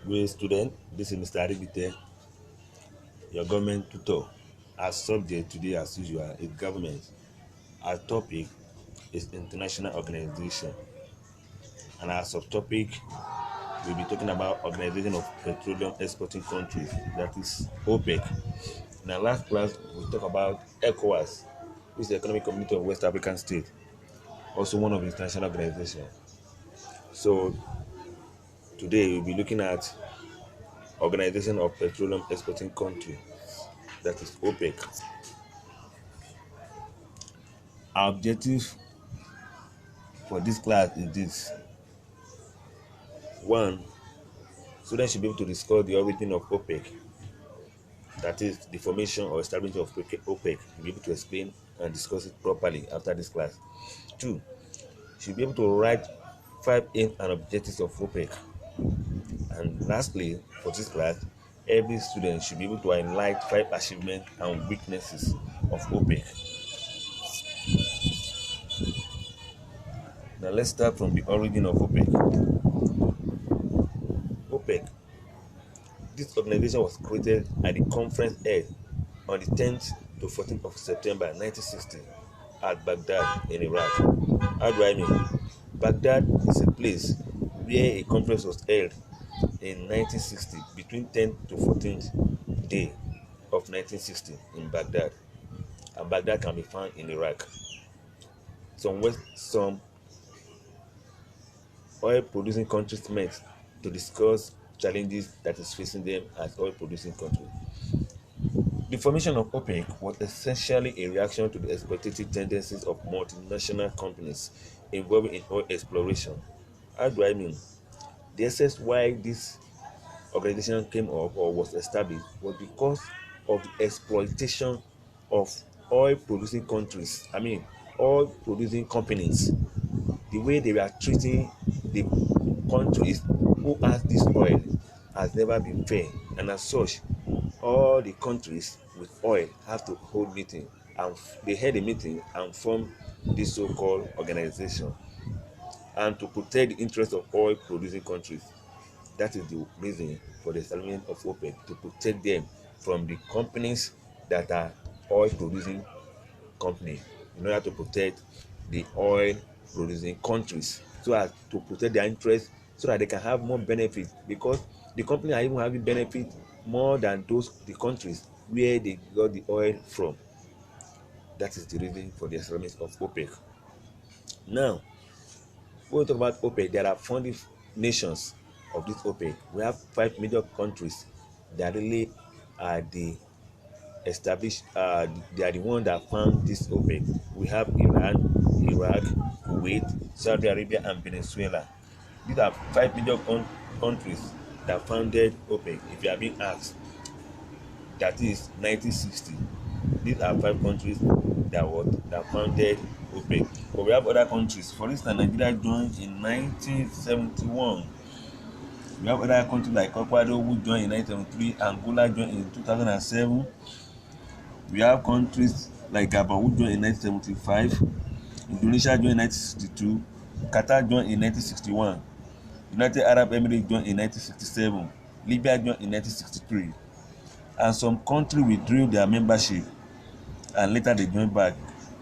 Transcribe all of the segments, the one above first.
Good student, this is Mr. Aribite, your government tutor. Our subject today, as usual, is government. Our topic is international organization, and our subtopic we'll be talking about Organization of Petroleum Exporting Countries, that is OPEC. In our last class, we talked about ECOWAS, which is the Economic Community of West African States, also one of the international organizations. So today we'll be looking at Organization of Petroleum Exporting Countries, that is OPEC. Our objective for this class is this. One, students should be able to discuss the origin of OPEC, that is, the formation or establishment of OPEC, be able to explain and discuss it properly after this class. Two, should be able to write 5 aims and objectives of OPEC. And lastly, for this class, every student should be able to highlight 5 achievements and weaknesses of OPEC. Now let's start from the origin of OPEC. OPEC. This organization was created at the conference held on the 10th to 14th of September 1960 at Baghdad in Iraq. How do I mean? Baghdad is a place where a conference was held in 1960 between 10th to 14th day of 1960 in Baghdad. And Baghdad can be found in Iraq. Some oil producing countries met to discuss challenges that is facing them as oil producing countries. The formation of OPEC was essentially a reaction to the exploitative tendencies of multinational companies involved in oil exploration. How do I mean? The essence why this organization came up or was established was because of the exploitation of oil producing countries. Oil producing companies. The way they were treating the countries who has this oil has never been fair, and as such, all the countries with oil have to hold meeting, and they held a meeting and formed this so-called organization, and to protect the interests of oil producing countries. That is the reason for the establishment of OPEC, to protect them from the companies that are oil producing companies, in order to protect the oil producing countries, so as to protect their interests, so that they can have more benefit, because the company are even having benefit more than the countries where they got the oil from. That is the reason for the establishment of OPEC. Now, when we talk about OPEC, there are founding nations of this OPEC. We have 5 major countries that really are the established. They are the ones that found this OPEC. We have Iran, Iraq, Kuwait, Saudi Arabia, and Venezuela. These are 5 major countries that founded OPEC. If you are being asked, that is 1960. These are 5 countries that founded OPEC. But we have other countries. For instance, Nigeria joined in 1971. We have other countries like Ecuador who joined in 1973, Angola joined in 2007. We have countries like Gabon who joined in 1975, Indonesia joined in 1962, Qatar joined in 1961, United Arab Emirates joined in 1967, Libya joined in 1963, and some countries withdrew their membership and later they joined back.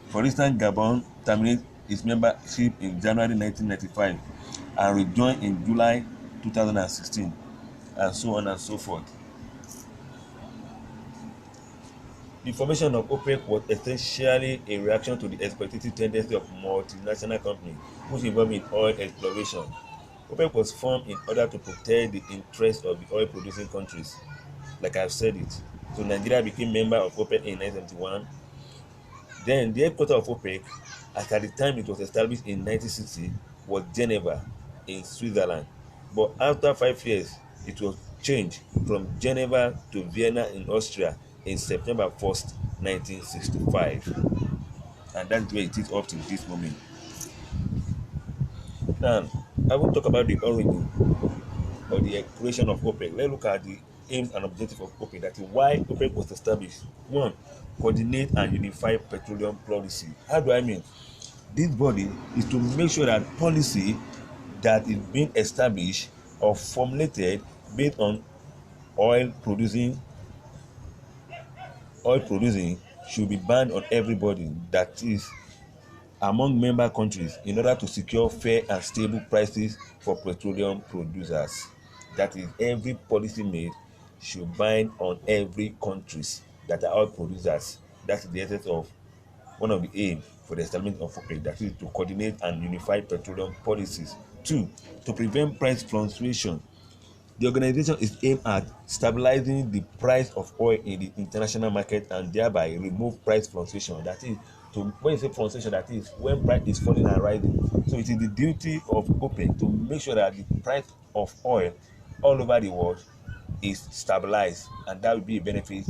For instance, Gabon terminated its membership in January 1995 and rejoined in July 2016, and so on and so forth. The formation of OPEC was essentially a reaction to the exploitative tendency of multinational companies which involved in oil exploration. OPEC was formed in order to protect the interests of the oil-producing countries, like I've said it. So Nigeria became member of OPEC in 1971. Then the headquarters of OPEC, at the time it was established in 1960, was Geneva in Switzerland. But after 5 years, it was changed from Geneva to Vienna in Austria in September 1st, 1965. And that's where it is up to this moment. Now, I will talk about the origin or the creation of OPEC. Let's look at the aims and objectives of OPEC. That is why OPEC was established. 1. Coordinate and unify petroleum policy. How do I mean? This body is to make sure that policy that is being established or formulated based on oil producing oil producing should be banned on everybody, that is among member countries, in order to secure fair and stable prices for petroleum producers. That is, every policy made should bind on every countries that are oil producers. That is the essence of one of the aim for the establishment of OPEC, that is to coordinate and unify petroleum policies. Two, to prevent price fluctuation. The organization is aimed at stabilizing the price of oil in the international market and thereby remove price fluctuation. That is, to when you say fluctuation, that is when price is falling and rising. So it is the duty of OPEC to make sure that the price of oil all over the world is stabilized, and that will be a benefit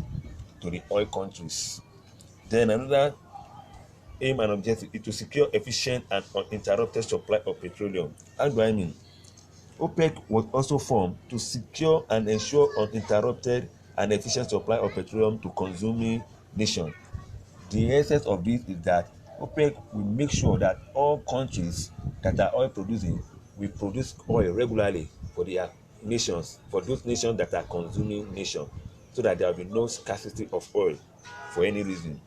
to the oil countries. Then another aim and objective is to secure efficient and uninterrupted supply of petroleum. How do I mean? OPEC was also formed to secure and ensure uninterrupted and efficient supply of petroleum to consuming nations. The essence of this is that OPEC will make sure that all countries that are oil producing will produce oil regularly for their nations, for those nations that are consuming nations, so that there will be no scarcity of oil for any reason.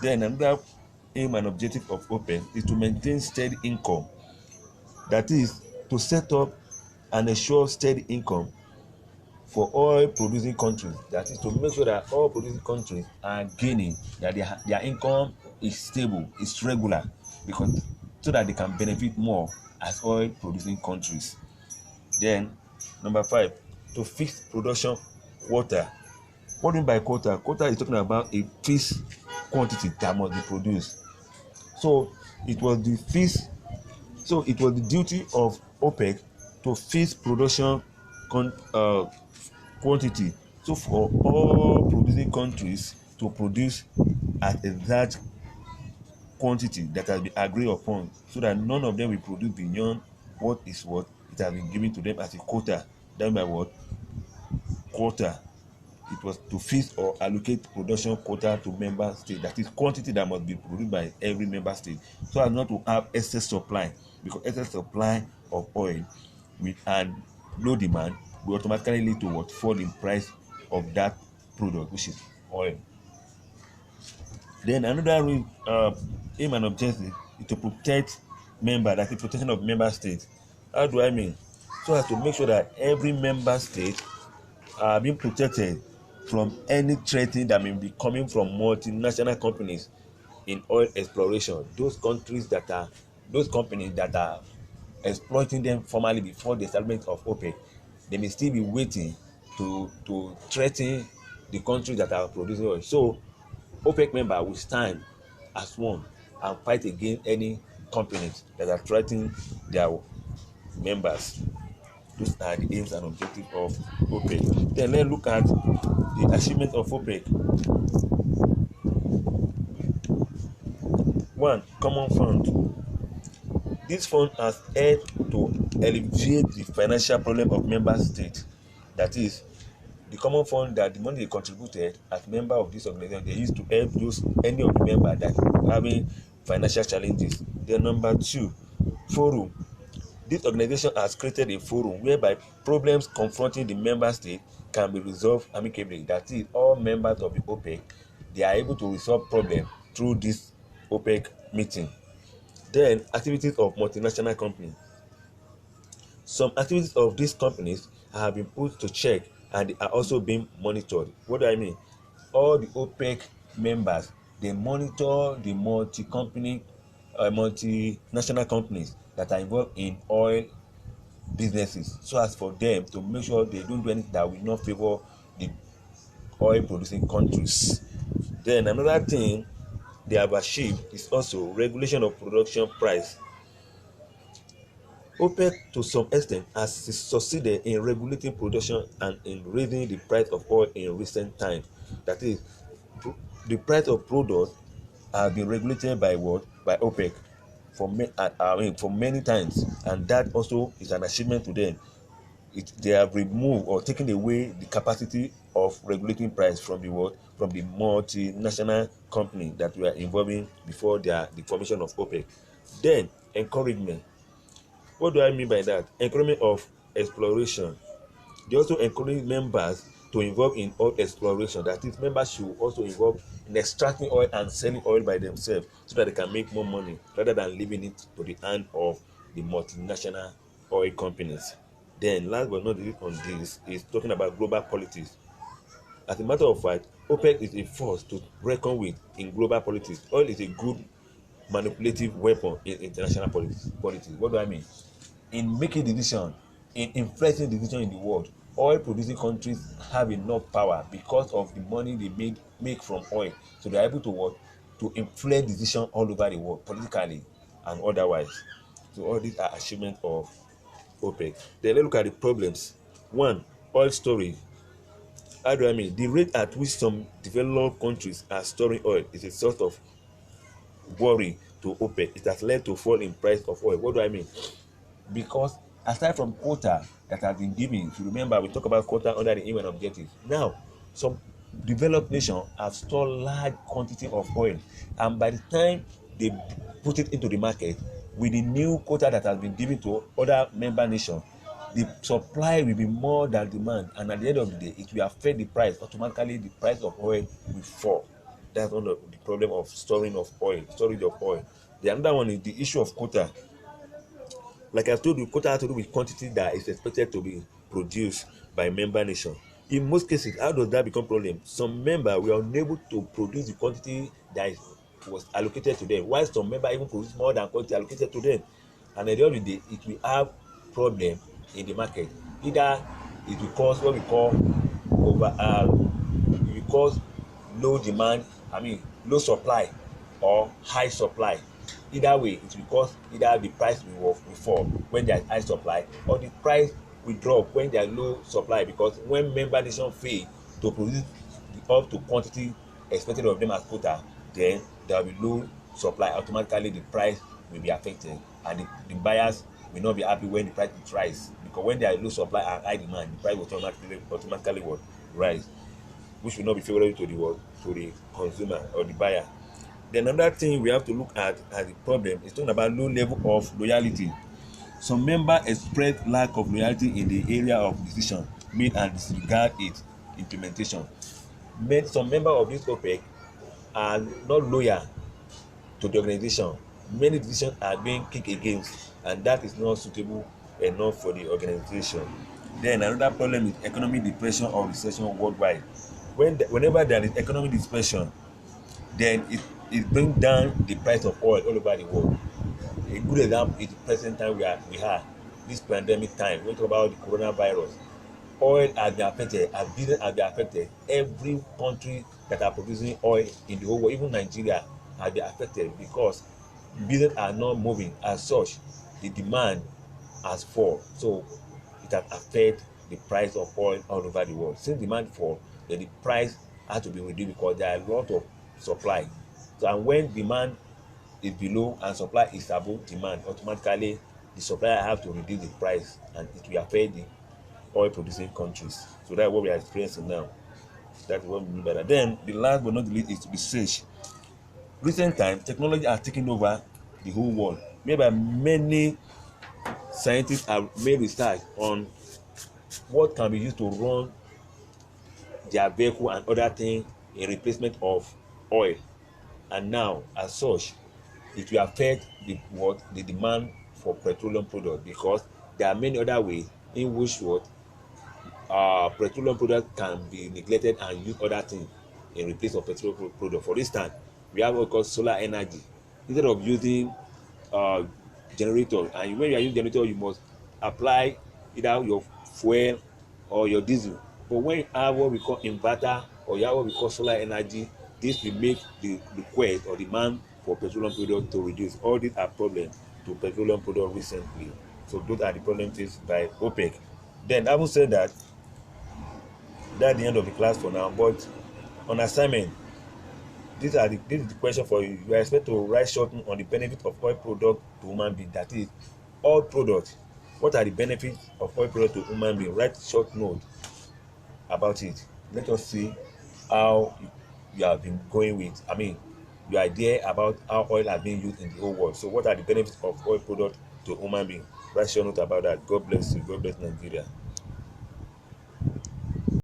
Then another aim and objective of OPEC is to maintain steady income, that is to set up and ensure steady income for oil producing countries, that is to make sure that all producing countries are gaining, that their income is stable, is regular, because so that they can benefit more as oil producing countries. Then number 5, to fix production quota. What do you mean by quota? Quota is talking about a fixed quantity that must be produced. So it was the fixed So it was the duty of OPEC to fix production quantity. So for all producing countries to produce at exact quantity that has been agreed upon, so that none of them will produce beyond what it has been given to them as a quota. Done by what? Quota. It was to fix or allocate production quota to member states, that is quantity that must be produced by every member state, so as not to have excess supply, because excess supply of oil with and low demand will automatically lead to what? Fall in price of that product, which is oil. Then another aim and objective is to protect member, that is protection of member states. How do I mean? So as to make sure that every member state are being protected from any threat that may be coming from multinational companies in oil exploration. Those companies that are exploiting them formally before the establishment of OPEC, they may still be waiting to threaten the countries that are producing oil. So OPEC member will stand as one and fight against any companies that are threatening their members. Those are the aims and objectives of OPEC. Then let's look at the achievement of OPEC. One, common fund. This fund has helped to alleviate the financial problem of member states. That is, the common fund, that the money they contributed as member of this organization, they used to help those any of the members that are having financial challenges. Then number 2, forum. This organization has created a forum whereby problems confronting the member state can be resolved amicably. That is, all members of the OPEC, they are able to resolve problems through this OPEC meeting. Then activities of multinational companies. Some activities of these companies have been put to check and they are also being monitored. What do I mean? All the OPEC members, they monitor the multinational companies that are involved in oil businesses, so as for them to make sure they don't do anything that will not favor the oil producing countries. Then another thing they have achieved is also regulation of production price. OPEC to some extent has succeeded in regulating production and in raising the price of oil in recent times. That is, the price of products has been regulated by what? By OPEC for many times, and that also is an achievement to them. They have removed or taken away the capacity of regulating price from the what? From the multinational company that were involving before the formation of OPEC. Then encouragement. What do I mean by that? Encouragement of exploration. They also encourage members to involve in oil exploration. That is, members should also involve in extracting oil and selling oil by themselves so that they can make more money rather than leaving it to the hand of the multinational oil companies. Then, last but not least on this is talking about global politics. As a matter of fact, OPEC is a force to reckon with in global politics. Oil is a good manipulative weapon in international politics. What do I mean? In making decisions, in influencing decisions in the world, oil producing countries have enough power because of the money they make from oil. So they are able to what? To influence decisions all over the world, politically and otherwise. So all these are achievements of OPEC. Then let's look at the problems. One, oil storage. How do I mean? The rate at which some developed countries are storing oil is a sort of worry to OPEC. It has led to fall in price of oil. What do I mean? Because aside from quota that has been given, if you remember, we talk about quota under the UN objective. Now, some developed nations have stored large quantity of oil, and by the time they put it into the market with the new quota that has been given to other member nations, the supply will be more than demand, and at the end of the day it will affect the price. Automatically the price of oil will fall. That's one of the problem of storage of oil. The another one is the issue of quota. Like I told you, quota has to do with quantity that is expected to be produced by member nation. In most cases, how does that become problem? Some member were unable to produce the quantity was allocated to them, while some member even produce more than quantity allocated to them. And at the end of the day, it will have problem in the market. Either it will cause what we call it will cause low demand, low supply or high supply. Either way it will cause either the price will fall when there is high supply, or the price will drop when there is low supply, because when member nation fail to produce the up to quantity expected of them as quota, then there will be low supply. Automatically the price will be affected, and the buyers will not be happy when the price will rise, because when there is low supply and high demand, the price will automatically what rise, which will not be favorable to the what to the consumer or the buyer. Then another thing we have to look at as a problem is talking about low level of loyalty. Some members express lack of loyalty in the area of decision made and disregard its implementation. Some members of this OPEC are not loyal to the organization. Many decisions are being kicked against, and that is not suitable enough for the organization. Then another problem is economic depression or recession worldwide. Whenever there is economic depression, then it brings down the price of oil all over the world. A good example is the present time we have this pandemic time. We talk about the coronavirus. Oil has been affected, and business has been affected. Every country that are producing oil in the whole world, even Nigeria, has been affected because business are not moving. As such, the demand has fall. So it has affected the price of oil all over the world. Since demand fall, then the price has to be reduced because there are a lot of supply. So and when demand is below and supply is above demand, automatically the supplier have to reduce the price, and it will affect the oil producing countries. So that's what we are experiencing now. That's what we mean by that. Then the last but not the least is research. Recent time technology has taken over the whole world, whereby many scientists have made research on what can be used to run their vehicle and other things in replacement of oil. And now as such, it will affect the demand for petroleum products, because there are many other ways in which petroleum products can be neglected and use other things in replace of petroleum product. For instance, we have what we call solar energy. Instead of using uh, generator, and when you are using generator, you must apply either your fuel or your diesel. But when you have what we call inverter, or you have what we call solar energy, this will make the request or demand for petroleum product to reduce. All these are problems to petroleum product recently. So those are the problems faced by OPEC. Then having said that, that's the end of the class for now. But on assignment, this is the question for you. You are expected to write short note on the benefit of oil product to human being. That is, oil product. What are the benefits of oil product to human being? Write short note about it. Let us see how you have been going with. Your idea about how oil has been used in the whole world. So, what are the benefits of oil product to human being? Write short note about that. God bless you. God bless Nigeria.